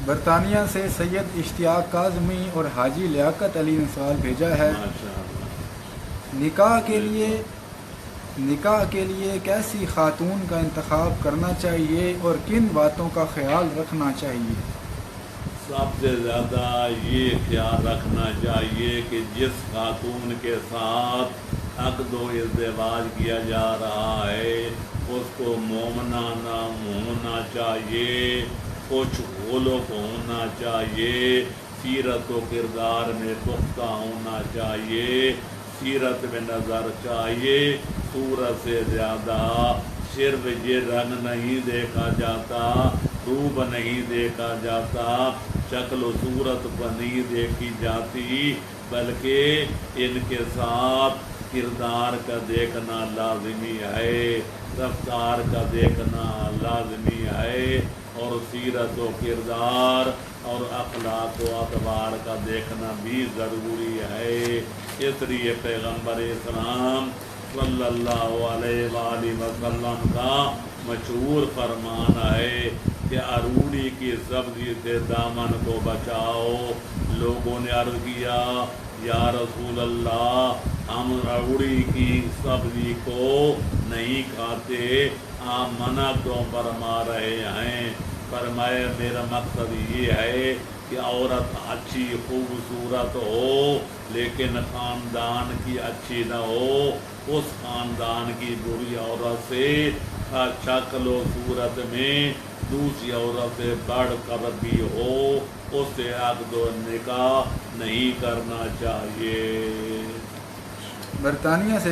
برطانیہ سے سید اشتیاق کاظمی اور حاجی لیاقت علی نے سوال بھیجا ہے، نکاح کے لیے کیسی خاتون کا انتخاب کرنا چاہیے اور کن باتوں کا خیال رکھنا چاہیے؟ سب سے زیادہ یہ خیال رکھنا چاہیے کہ جس خاتون کے ساتھ عقد و ازدواج کیا جا رہا ہے اس کو مومنہ نہ ہونا چاہیے، کچھ خلق ہونا چاہیے، سیرت و کردار میں پختہ ہونا چاہیے، سیرت میں نظر چاہیے، صورت سے زیادہ صرف یہ رنگ نہیں دیکھا جاتا، روپ نہیں دیکھا جاتا، شکل و صورت پر نہیں دیکھی جاتی، بلکہ ان کے ساتھ کردار کا دیکھنا لازمی ہے، رفتار کا دیکھنا لازمی ہے، اور سیرت و کردار اور اخلاق و اعتبار کا دیکھنا بھی ضروری ہے۔ اس لیے پیغمبر اسلام صلی اللہ علیہ وآلہ وسلم کا مشہور فرمان ہے کہ اروڑی کی سبزی سے دامن کو بچاؤ۔ لوگوں نے عرض کیا یا رسول اللہ ہم اروڑی کی سبزی کو نہیں کھاتے، آپ منع کیوں فرما رہے ہیں؟ فرمایا میرا مقصد یہ ہے کہ عورت اچھی خوبصورت ہو لیکن خاندان کی اچھی نہ ہو، اس خاندان کی بری عورت سے شکل و صورت میں دوسری عورت سے بڑھ کر بھی ہو، اس سے عقد و نکاح نہیں کرنا چاہیے۔ برطانیہ سے